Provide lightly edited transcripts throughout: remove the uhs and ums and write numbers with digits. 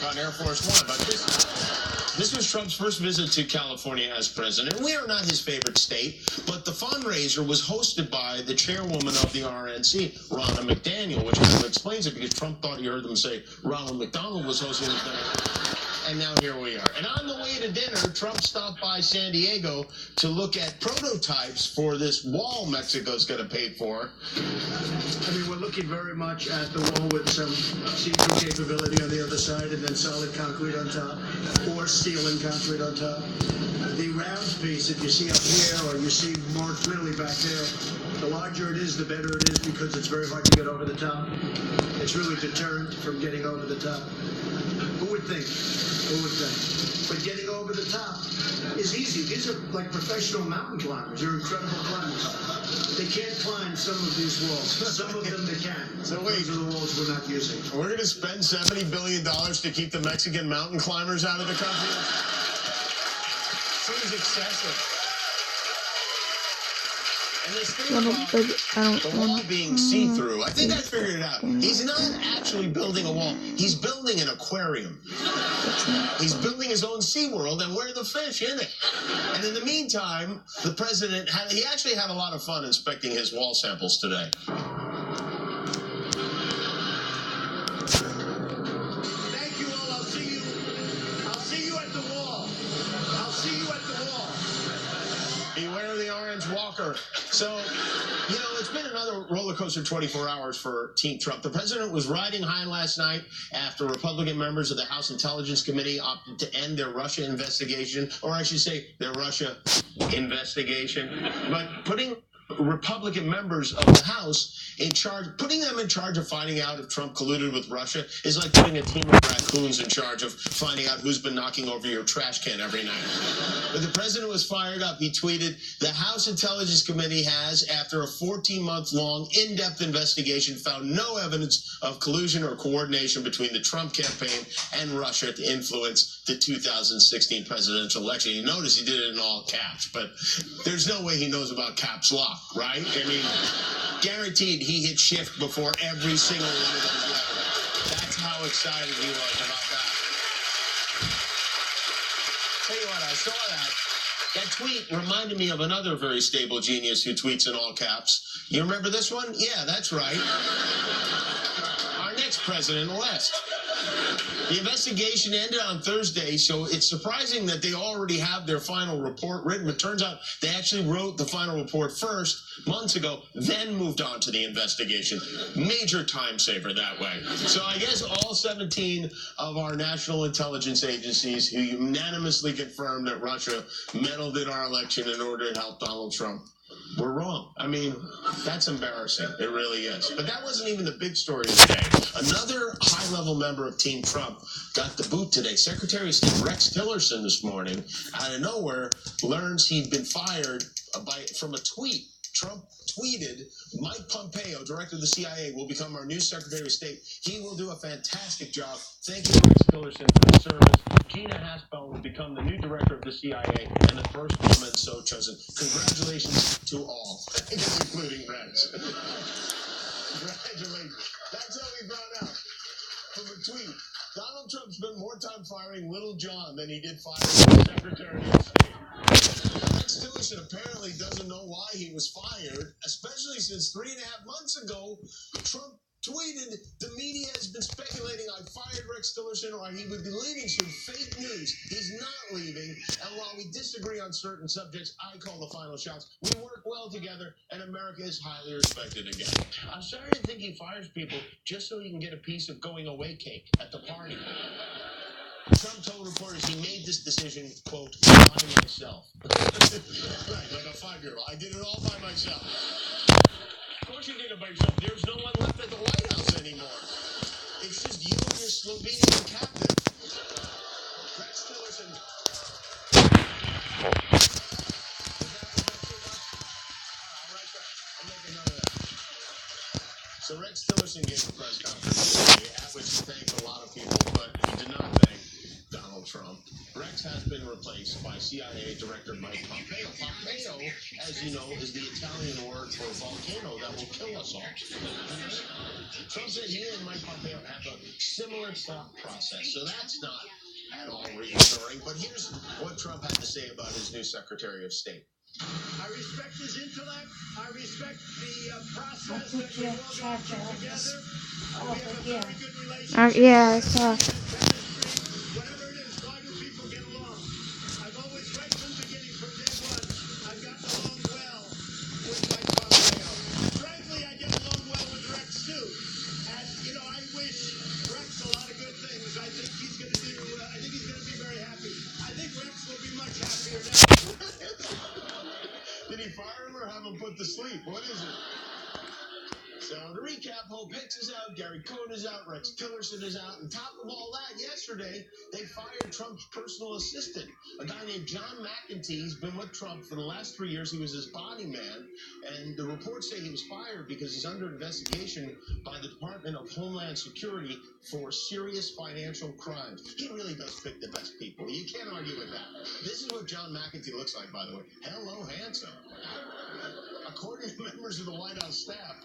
on Air Force One. But this was Trump's first visit to California as president. We are not his favorite state, but the fundraiser was hosted by the chairwoman of the RNC, Ronna McDaniel, which kind of explains it because Trump thought he heard them say Ronald McDonald was hosting the thing. And now here we are. And on the way to dinner, Trump stopped by San Diego to look at prototypes for this wall Mexico's going to pay for. I mean, we're looking very much at the wall with some see-through capability on the other side and then solid concrete on top or steel and concrete on top. The round piece that you see up here or you see more clearly back there, the larger it is, the better it is because it's very hard to get over the top. It's really deterrent from getting over the top. Who would think? Who would think? But getting over the top is easy. These are like professional mountain climbers. They're incredible climbers. They can't climb some of these walls. Some of them they can. So wait, those are the walls we're not using. We're going to spend $70 billion to keep the Mexican mountain climbers out of the country? Seems excessive. And this thing about the wall being see-through, I think I figured it out. He's not actually building a wall. He's building an aquarium. He's building his own SeaWorld, and where are the fish in it? And in the meantime, the president, he actually had a lot of fun inspecting his wall samples today. Thank you all. I'll see you at the wall. I'll see you at the wall. Beware the orange walker. So, it's been another roller coaster 24 hours for Team Trump. The president was riding high last night after Republican members of the House Intelligence Committee opted to end their Russia investigation, or I should say their Russia investigation, but putting Republican members of the House putting them in charge of finding out if Trump colluded with Russia is like putting a team of raccoons in charge of finding out who's been knocking over your trash can every night. But the president was fired up. He tweeted, "The House Intelligence Committee has, after a 14-month-long in-depth investigation, found no evidence of collusion or coordination between the Trump campaign and Russia to influence the 2016 presidential election." You notice he did it in all caps, but there's no way he knows about caps lock, right? I mean, guaranteed he hit shift before every single one of those letters. That's how excited he was about that. Tell you what, I saw that. That tweet reminded me of another very stable genius who tweets in all caps. You remember this one? Yeah, that's right. Our next president, West. The investigation ended on Thursday, so it's surprising that they already have their final report written. It turns out they actually wrote the final report first, months ago, then moved on to the investigation. Major time saver that way. So I guess all 17 of our national intelligence agencies who unanimously confirmed that Russia meddled in our election in order to help Donald Trump were wrong. I mean, that's embarrassing. It really is. But that wasn't even the big story of the day. Another high-level member of Team Trump got the boot today. Secretary of State Rex Tillerson this morning, out of nowhere, learns he'd been fired from a tweet. Trump tweeted, "Mike Pompeo, director of the CIA, will become our new Secretary of State. He will do a fantastic job. Thank you, Rex Tillerson, for his service. Gina Haspel will become the new director of the CIA and the first woman so chosen. Congratulations to all," including Rex. Congratulations. That's how we found out from a tweet. Donald Trump spent more time firing Little John than he did firing the Secretary of State. Rex Tillerson apparently doesn't know why he was fired, especially since 3.5 months ago, Trump tweeted, "The media has been speculating I fired Rex Tillerson or he would be leaving soon. Fake news. He's not leaving. And while we disagree on certain subjects, I call the final shots. We work well together, and America is highly respected again." I'm starting to think he fires people just so he can get a piece of going-away cake at the party. Trump told reporters he made this decision, quote, "by myself." Right, like a 5-year-old. I did it all by myself. Of course you did it by yourself. There's no one left at the White House anymore. It's just you and your Slovenian captain. Rex Tillerson. I'll make a note of that. So Rex Tillerson gave a press conference today at which he thanked a lot of people, but he did not thank Donald Trump. Trump, Rex has been replaced by CIA Director Mike Pompeo. Pompeo, as you know, is the Italian word for volcano that will kill us all. Trump said he and Mike Pompeo have a similar thought process, so that's not at all reassuring. But here's what Trump had to say about his new Secretary of State. I respect his intellect. I respect the process that we all go through together. We have a very good relationship. Yeah, I saw. Whatever it is, why do people get along? I've always, right from the beginning, from day one, I've gotten along well with Mike Pompeo. Frankly, I get along well with Rex too. And I wish Rex a lot of good things. I think he's going to do. I think he's going to be very happy. I think Rex will be much happier now. Did he fire him or have him put to sleep? What is it? So to recap, Hope Hicks is out, Gary Cohn is out, Rex Tillerson is out, and top of all that, yesterday they fired Trump's personal assistant, a guy named John McEntee. He's been with Trump for the last 3 years. He was his body man, and the reports say he was fired because he's under investigation by the Department of Homeland Security for serious financial crimes. He really does pick the best people. You can't argue with that. This is what John McEntee looks like, by the way. Hello, handsome. According to members of the White House staff,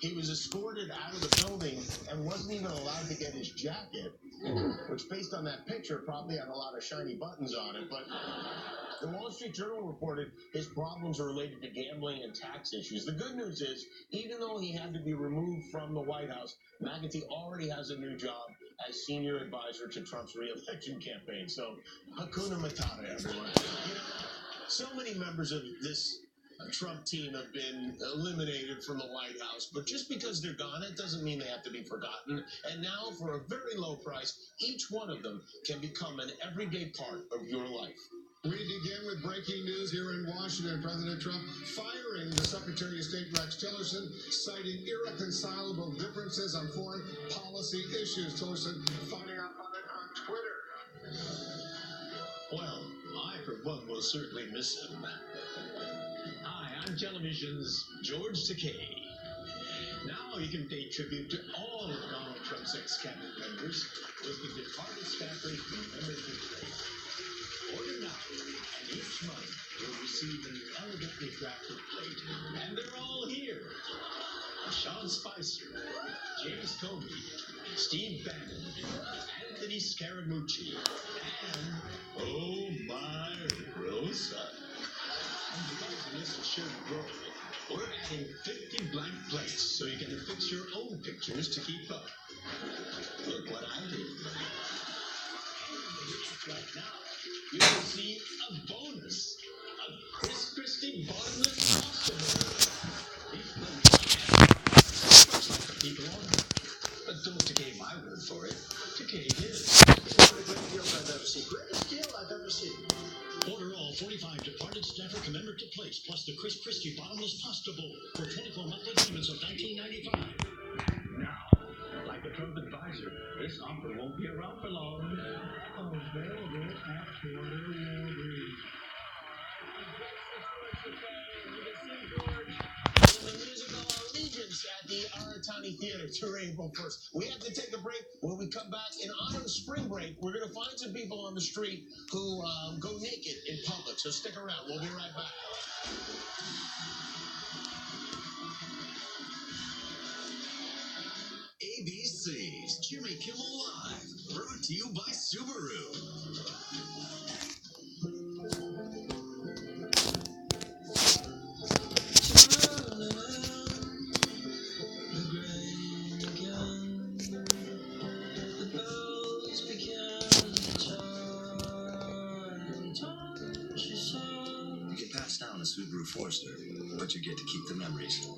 he was escorted out of the building and wasn't even allowed to get his jacket, which, based on that picture, probably had a lot of shiny buttons on it. But the Wall Street Journal reported his problems are related to gambling and tax issues. The good news is, even though he had to be removed from the White House, McEntee already has a new job as senior advisor to Trump's re-election campaign. So, Hakuna Matata, everyone. So many members of this Trump team have been eliminated from the White House, but just because they're gone, it doesn't mean they have to be forgotten. And now, for a very low price, each one of them can become an everyday part of your life. We begin with breaking news here in Washington. President Trump firing the Secretary of State Rex Tillerson, citing irreconcilable differences on foreign policy issues. Tillerson firing out on it on Twitter. Well, I, for one, will certainly miss him. Hi, I'm television's George Takei. Now you can pay tribute to all of Donald Trump's ex-cabinet members with the departed staffer commemorative plate. Order now, and each month you'll receive an elegantly drafted plate. And they're all here. Sean Spicer, James Comey, Steve Bannon, Anthony Scaramucci, and, oh my, Rosa. And because the list is sure to grow, we're adding 50 blank plates so you can affix your own pictures to keep up. Look what I did. Right now, you will see a bonus, a Chris Christie bottomless pasta. These numbers looks like the people on it. But don't take my word for it. Take his. Greatest deal I've ever seen. Greatest deal I've ever seen. Order all 45 departed staffer commemorative plates plus the Chris Christie bottomless pasta bowl for 24 monthly payments of $19.95. Now, like a Trump advisor, this offer won't be around for long. Available at Walgreens. The musical Allegiance at the Aratani Theater to April 1st. We have to take a break. When we come back, in honor of spring break, we're going to find some people on the street who go naked in public. So stick around. We'll be right back. ABC's Jimmy Kimmel Live, brought to you by Subaru. You can pass down a Subaru Forester, but you get to keep the memories.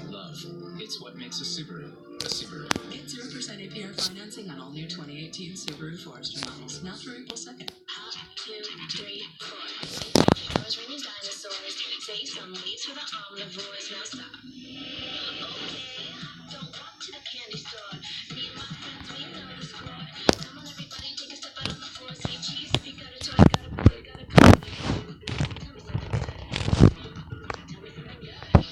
Love. It's what makes a Subaru a Subaru. Get 0% APR financing on all new 2018 Subaru Forester models, now through April 2nd. 1, 2, 3, 4. I was reading dinosaurs. Say some leaves for the omnivores. Now stop. Okay, don't walk to the candy store. Me and my friends, we know the score. Come on, everybody, take a step out on the floor. Say cheese if you got a toy, got a boy, got a girl. Tell me something good. Tell me something good.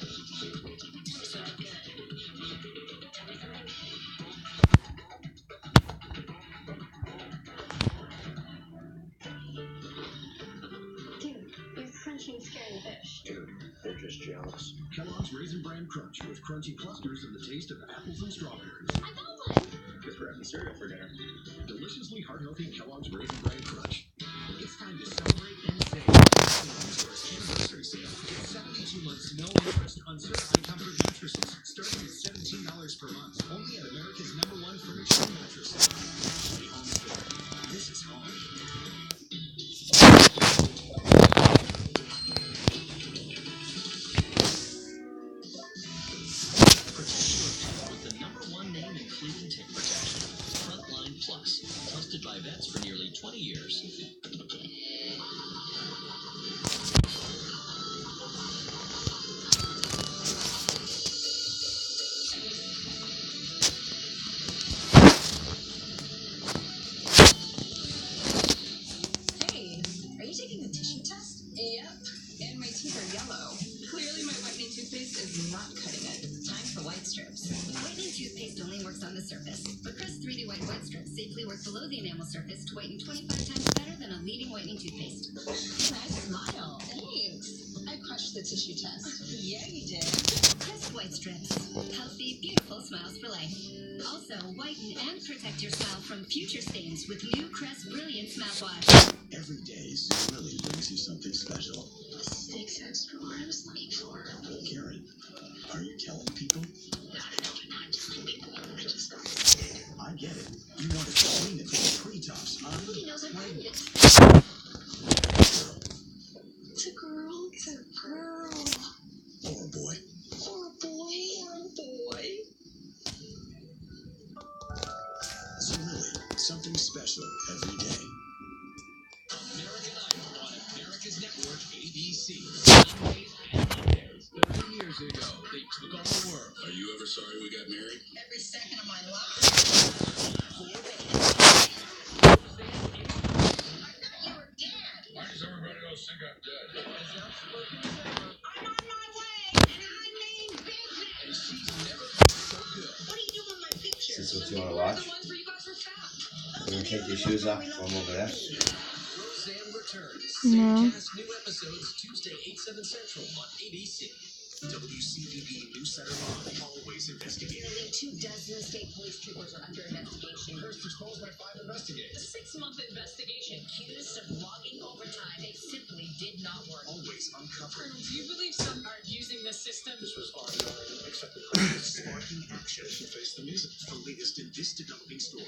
Tell me something good. Tell me something good. jealous. Kellogg's Raisin Bran Crunch with crunchy clusters and the taste of apples and strawberries. I got one. Good for having cereal for dinner. Deliciously heart-healthy Kellogg's Raisin Bran Crunch. It's time to celebrate and save. Store's anniversary sale. Get 72 months no interest on certified comfort mattresses, starting at $17 per month. Only at America's #1 furniture mattress. Ashley Home Store. This is home. Protect your pet with the #1 name in clean tick protection. Frontline Plus. Trusted by vets for nearly 20 years. Hey, are you taking the tissue test? Yep, and my teeth are yellow. Clearly my whitening toothpaste is not cutting it. Time for white strips. Whitening toothpaste only works on the surface, but Crest 3D White Strips safely work below the enamel surface to whiten 25 times better than a leading whitening toothpaste. Nice smile. Thanks. I crushed the tissue test. Yeah, you did. Crest White Strips. Healthy, beautiful smiles for life. Also, whiten and protect your smile from future stains with new Crest Brilliance Mouthwash. Every day, Zulily brings you something special. This is exactly what I was looking for. Karen, are you telling people? Not telling people. I just got excited. I get it. You want to clean it from the treetops, huh? Nobody knows I'm pregnant. It's a girl. It's a girl. Or a boy. Or a boy. Or a boy. Zulily, something special every day. American Idol on America's network, ABC. Sundays and Mondays. 30 years ago, they took on the world. Are you ever sorry we got married? Every second of my life. Why does everybody else think I'm dead? I'm on my way, and I mean business. And she's never been so good. What are you doing with my pictures? Is this what you want to watch? The ones where you guys were trapped. You want to take your shoes off from over there? Roseanne returns. No. Cast new episodes Tuesday, 8/7 Central on ABC. WCBB News Center Live. Always investigating. Nearly 24 state police troopers are under investigation. First exposed by 5 investigators. A 6-month investigation accused of logging overtime. They simply did not work. Always uncovered. Do you believe some are abusing the system? This was far more accepted practice. Sparking action. Face the music. The latest in this developing story.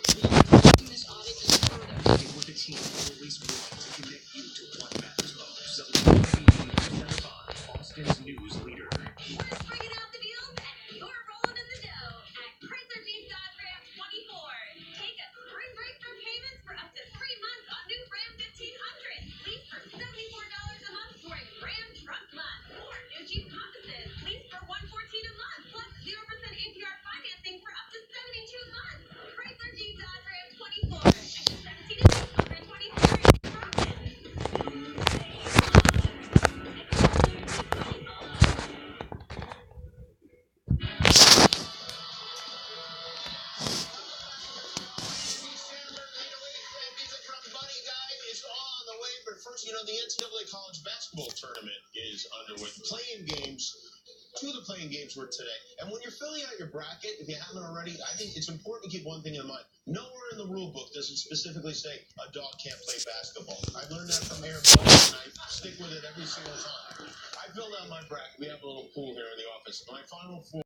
This audit is further. Working with a team always willing to connect you to what matters most. WCBB News Center Live. Austin's news leader. Let's bring it out the deals, and you're rolling in the dough at Chrysler Jeep Dodge Ram 24. Take a spring break from payments for up to 3 months on new Ram 1500. Lease for $74 a month during Ram Truck Month. Or new Jeep Compasses. Lease for $114 a month. Plus 0% APR financing for up to 72 months. Chrysler Jeep Dodge Ram 24. Extra 17 is 623. Profit. First, you know, the NCAA college basketball tournament is underway. Two of the playing games were today. And when you're filling out your bracket, if you haven't already, I think it's important to keep one thing in mind. Nowhere in the rule book does it specifically say a dog can't play basketball. I learned that from Aaron Butler, and I stick with it every single time. I filled out my bracket. We have a little pool here in the office. My final four.